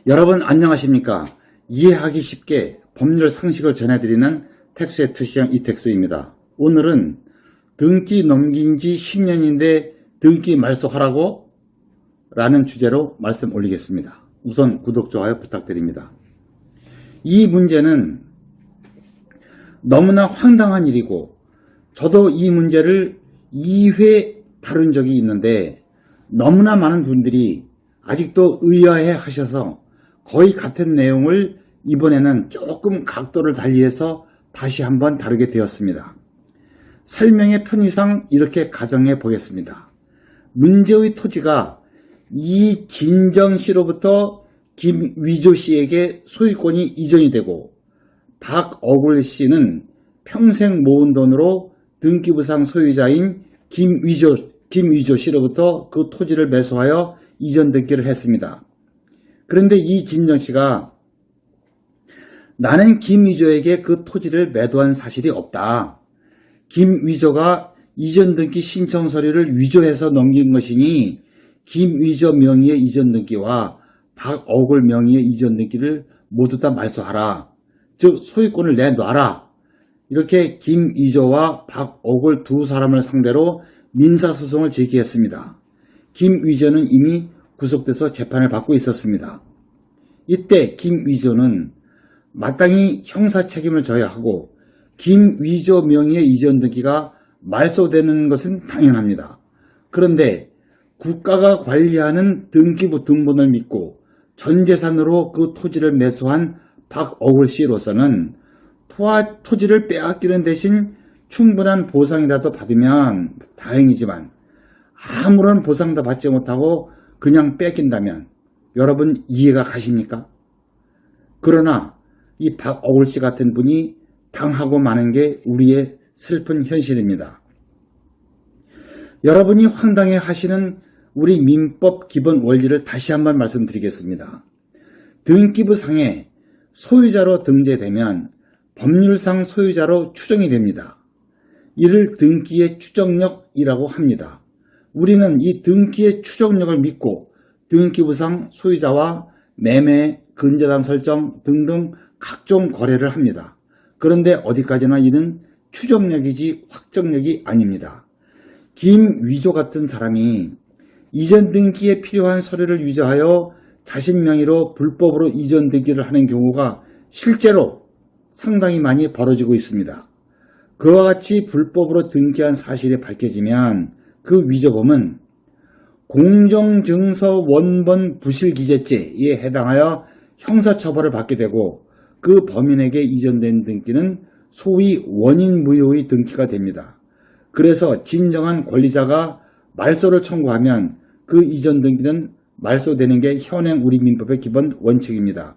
여러분 안녕하십니까? 이해하기 쉽게 법률 상식을 전해드리는 택수의 투시형 이택수입니다. 오늘은 등기 넘긴 지 10년인데 등기 말소하라고? 라는 주제로 말씀 올리겠습니다. 우선 구독, 좋아요 부탁드립니다. 이 문제는 너무나 황당한 일이고 저도 이 문제를 2회 다룬 적이 있는데 너무나 많은 분들이 아직도 의아해 하셔서 거의 같은 내용을 이번에는 조금 각도를 달리해서 다시 한번 다루게 되었습니다. 설명의 편의상 이렇게 가정해 보겠습니다. 문제의 토지가 이진정 씨로부터 김위조 씨에게 소유권이 이전이 되고 박어글 씨는 평생 모은 돈으로 등기부상 소유자인 김위조 씨로부터 그 토지를 매수하여 이전 등기를 했습니다. 그런데 이진정 씨가 나는 김위조에게 그 토지를 매도한 사실이 없다. 김위조가 이전 등기 신청 서류를 위조해서 넘긴 것이니 김위조 명의의 이전 등기와 박어글 명의의 이전 등기를 모두 다 말소하라. 즉 소유권을 내놔라. 이렇게 김위조와 박어글 두 사람을 상대로 민사소송을 제기했습니다. 김위조는 이미 구속돼서 재판을 받고 있었습니다. 이때 김위조는 마땅히 형사 책임을 져야 하고 김위조 명의의 이전 등기가 말소되는 것은 당연합니다. 그런데 국가가 관리하는 등기부 등본을 믿고 전 재산으로 그 토지를 매수한 박어글 씨로서는 토지를 빼앗기는 대신 충분한 보상이라도 받으면 다행이지만 아무런 보상도 받지 못하고 그냥 뺏긴다면 여러분 이해가 가십니까? 그러나 이 박어글 씨 같은 분이 당하고 마는 게 우리의 슬픈 현실입니다. 여러분이 황당해 하시는 우리 민법 기본 원리를 다시 한번 말씀드리겠습니다. 등기부상에 소유자로 등재되면 법률상 소유자로 추정이 됩니다. 이를 등기의 추정력이라고 합니다. 우리는 이 등기의 추정력을 믿고 등기부상 소유자와 매매, 근저당 설정 등등 각종 거래를 합니다. 그런데 어디까지나 이는 추정력이지 확정력이 아닙니다. 김위조 같은 사람이 이전 등기에 필요한 서류를 위조하여 자신 명의로 불법으로 이전 등기를 하는 경우가 실제로 상당히 많이 벌어지고 있습니다. 그와 같이 불법으로 등기한 사실이 밝혀지면 그 위조범은 공정증서 원본 부실기재죄에 해당하여 형사처벌을 받게 되고 그 범인에게 이전된 등기는 소위 원인무효의 등기가 됩니다. 그래서 진정한 권리자가 말소를 청구하면 그 이전 등기는 말소되는 게 현행 우리 민법의 기본 원칙입니다.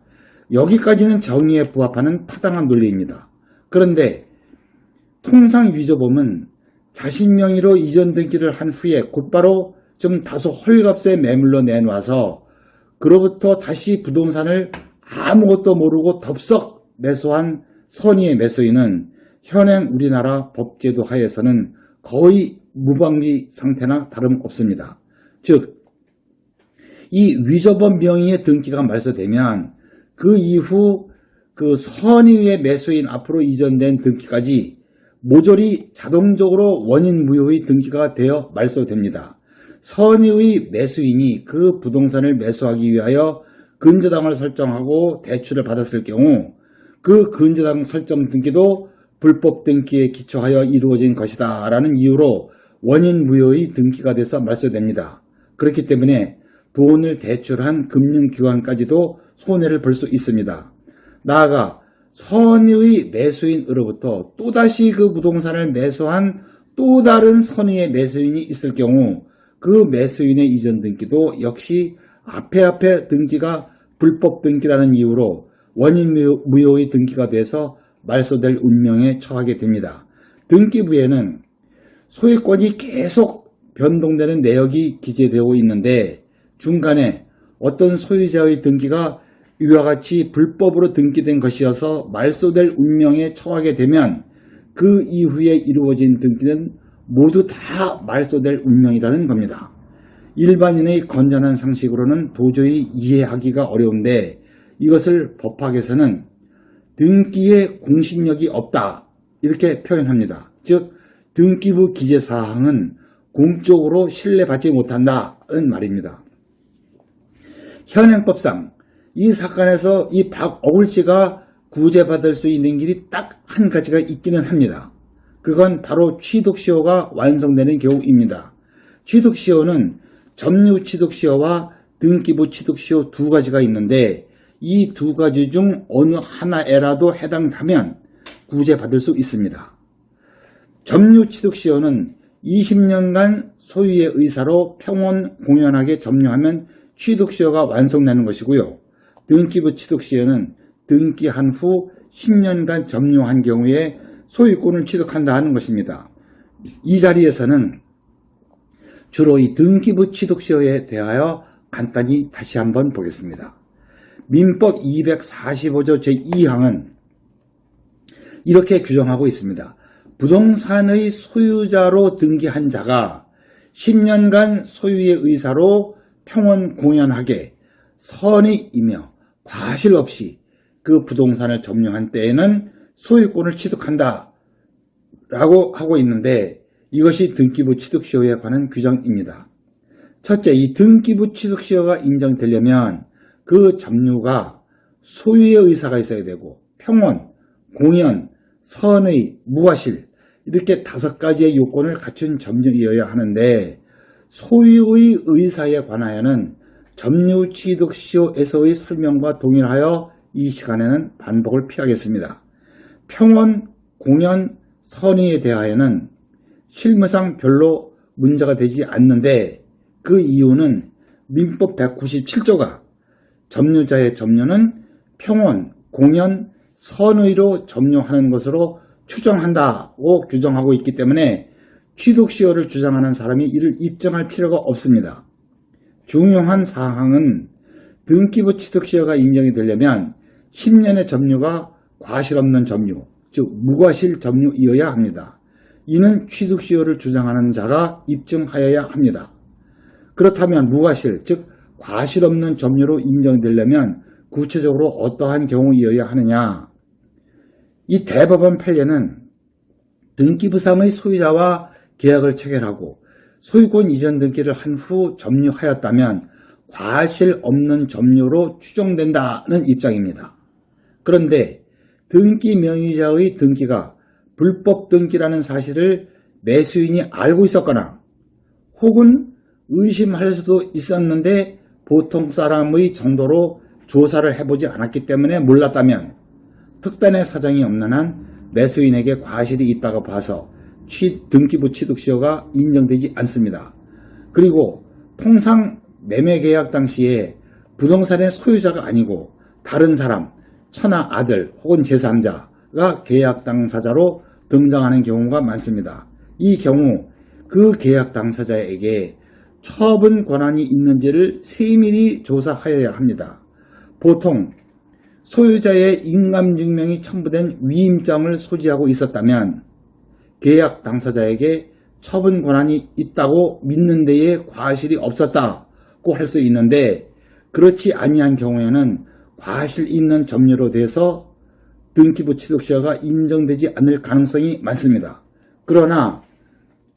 여기까지는 정의에 부합하는 타당한 논리입니다. 그런데 통상 위조범은 자신 명의로 이전 등기를 한 후에 곧바로 좀 다소 헐값에 매물로 내놔서 그로부터 다시 부동산을 아무것도 모르고 덥석 매수한 선의의 매수인은 현행 우리나라 법제도 하에서는 거의 무방비 상태나 다름없습니다. 즉, 이 위조범 명의의 등기가 말소되면 그 이후 그 선의의 매수인 앞으로 이전된 등기까지 모조리 자동적으로 원인무효의 등기가 되어 말소됩니다. 선의의 매수인이 그 부동산을 매수하기 위하여 근저당을 설정하고 대출을 받았을 경우 그 근저당 설정 등기도 불법 등기에 기초하여 이루어진 것이다 라는 이유로 원인무효의 등기가 돼서 말소됩니다. 그렇기 때문에 돈을 대출한 금융기관까지도 손해를 볼 수 있습니다. 나아가 선의의 매수인으로부터 또다시 그 부동산을 매수한 또 다른 선의의 매수인이 있을 경우 그 매수인의 이전 등기도 역시 앞에 등기가 불법 등기라는 이유로 원인무효의 등기가 돼서 말소될 운명에 처하게 됩니다. 등기부에는 소유권이 계속 변동되는 내역이 기재되어 있는데 중간에 어떤 소유자의 등기가 이와 같이 불법으로 등기된 것이어서 말소될 운명에 처하게 되면 그 이후에 이루어진 등기는 모두 다 말소될 운명이라는 겁니다. 일반인의 건전한 상식으로는 도저히 이해하기가 어려운데 이것을 법학에서는 등기에 공신력이 없다 이렇게 표현합니다. 즉 등기부 기재사항은 공적으로 신뢰받지 못한다는 말입니다. 현행법상 이 사건에서 이 박어글 씨가 구제받을 수 있는 길이 딱 한 가지가 있기는 합니다. 그건 바로 취득시효가 완성되는 경우입니다. 취득시효는 점유 취득시효와 등기부 취득시효 두 가지가 있는데 이 두 가지 중 어느 하나에라도 해당하면 구제받을 수 있습니다. 점유 취득시효는 20년간 소유의 의사로 평온 공연하게 점유하면 취득시효가 완성되는 것이고요. 등기부 취득시효는 등기한 후 10년간 점유한 경우에 소유권을 취득한다 하는 것입니다. 이 자리에서는 주로 이 등기부 취득시효에 대하여 간단히 다시 한번 보겠습니다. 민법 245조 제2항은 이렇게 규정하고 있습니다. 부동산의 소유자로 등기한 자가 10년간 소유의 의사로 평온 공연하게 선의이며 과실 없이 그 부동산을 점유한 때에는 소유권을 취득한다 라고 하고 있는데 이것이 등기부 취득시효에 관한 규정입니다. 첫째, 이 등기부 취득시효가 인정되려면 그 점유가 소유의 의사가 있어야 되고 평온, 공연, 선의, 무과실 이렇게 5가지의 요건을 갖춘 점유이어야 하는데 소유의 의사에 관하여는 점유 취득시효에서의 설명과 동일하여 이 시간에는 반복을 피하겠습니다. 평온, 공연, 선의에 대하여는 실무상 별로 문제가 되지 않는데 그 이유는 민법 197조가 점유자의 점유는 평온, 공연, 선의로 점유하는 것으로 추정한다고 규정하고 있기 때문에 취득시효를 주장하는 사람이 이를 입증할 필요가 없습니다. 중요한 사항은 등기부 취득시효가 인정이 되려면 10년의 점유가 과실 없는 점유, 즉 무과실 점유이어야 합니다. 이는 취득시효를 주장하는 자가 입증하여야 합니다. 그렇다면 무과실, 즉 과실 없는 점유로 인정되려면 구체적으로 어떠한 경우이어야 하느냐. 이 대법원 판례는 등기부상의 소유자와 계약을 체결하고 소유권 이전 등기를 한 후 점유하였다면 과실 없는 점유로 추정된다는 입장입니다. 그런데 등기 명의자의 등기가 불법 등기라는 사실을 매수인이 알고 있었거나 혹은 의심할 수도 있었는데 보통 사람의 정도로 조사를 해보지 않았기 때문에 몰랐다면 특단의 사정이 없는 한 매수인에게 과실이 있다고 봐서 등기부 취득시효가 인정되지 않습니다. 그리고 통상 매매계약 당시에 부동산의 소유자가 아니고 다른 사람, 처나 아들 혹은 제3자가 계약 당사자로 등장하는 경우가 많습니다. 이 경우 그 계약 당사자에게 처분 권한이 있는지를 세밀히 조사하여야 합니다. 보통 소유자의 인감증명이 첨부된 위임장을 소지하고 있었다면 계약 당사자에게 처분 권한이 있다고 믿는 데에 과실이 없었다고 할 수 있는데 그렇지 아니한 경우에는 과실 있는 점유로 돼서 등기부 취득시효가 인정되지 않을 가능성이 많습니다. 그러나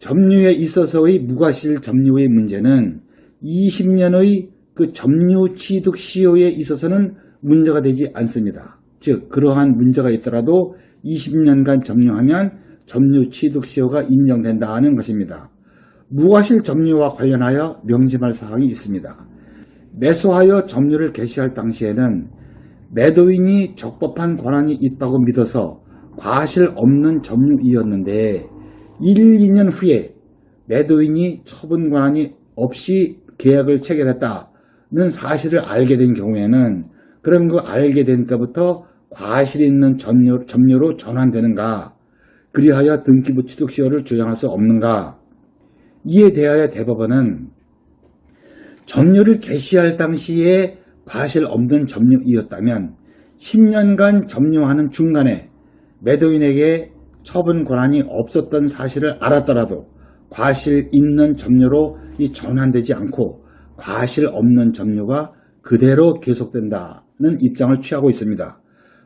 점유에 있어서의 무과실 점유의 문제는 20년의 그 점유 취득 시효에 있어서는 문제가 되지 않습니다. 즉 그러한 문제가 있더라도 20년간 점유하면 점유 취득 시효가 인정된다는 것입니다. 무과실 점유와 관련하여 명심할 사항이 있습니다. 매수하여 점유를 개시할 당시에는 매도인이 적법한 권한이 있다고 믿어서 과실 없는 점유이었는데 1, 2년 후에 매도인이 처분 권한이 없이 계약을 체결했다는 사실을 알게 된 경우에는 그럼 그 알게 된 때부터 과실 있는 점유로 전환되는가? 그리하여 등기부 취득시효를 주장할 수 없는가? 이에 대하여 대법원은 점유를 개시할 당시에 과실 없는 점유이었다면 10년간 점유하는 중간에 매도인에게 처분 권한이 없었던 사실을 알았더라도 과실 있는 점유로 이 전환되지 않고 과실 없는 점유가 그대로 계속된다는 입장을 취하고 있습니다.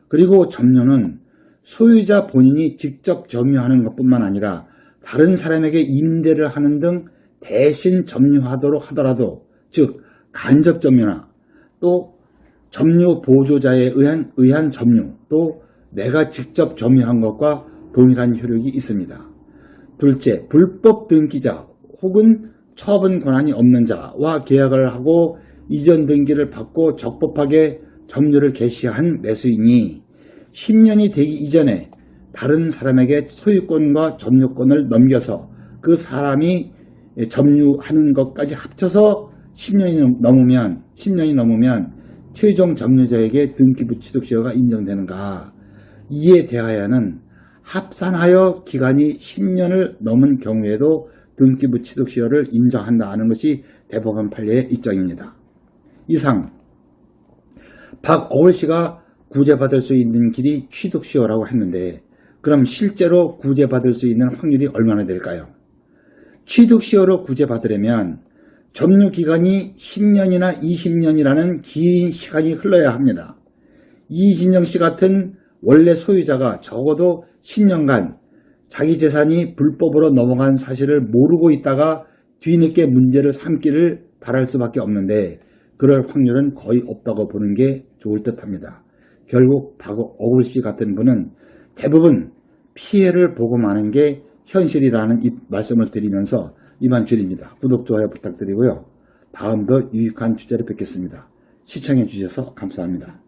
그리고 점유는 소유자 본인이 직접 점유하는 것뿐만 아니라 다른 사람에게 임대를 하는 등 대신 점유하도록 하더라도, 즉 간접 점유나 또 점유 보조자에 의한 점유, 또 내가 직접 점유한 것과 동일한 효력이 있습니다. 둘째, 불법 등기자 혹은 처분 권한이 없는 자와 계약을 하고 이전 등기를 받고 적법하게 점유를 개시한 매수인이 10년이 되기 이전에 다른 사람에게 소유권과 점유권을 넘겨서 그 사람이 점유하는 것까지 합쳐서 10년이 넘으면 최종 점유자에게 등기부 취득시효가 인정되는가? 이에 대하여는 합산하여 기간이 10년을 넘은 경우에도 등기부 취득시효를 인정한다 하는 것이 대법원 판례의 입장입니다. 이상 박어울 씨가 구제받을 수 있는 길이 취득시효라고 했는데, 그럼 실제로 구제받을 수 있는 확률이 얼마나 될까요? 취득시효로 구제받으려면 점유기간이 10년이나 20년이라는 긴 시간이 흘러야 합니다. 이진영 씨 같은 원래 소유자가 적어도 10년간 자기 재산이 불법으로 넘어간 사실을 모르고 있다가 뒤늦게 문제를 삼기를 바랄 수밖에 없는데, 그럴 확률은 거의 없다고 보는 게 좋을 듯합니다. 결국 박어울 씨 같은 분은 대부분 피해를 보고 마는 게 현실이라는 말씀을 드리면서 이만 줄입니다. 구독, 좋아요 부탁드리고요. 다음 더 유익한 주제로 뵙겠습니다. 시청해 주셔서 감사합니다.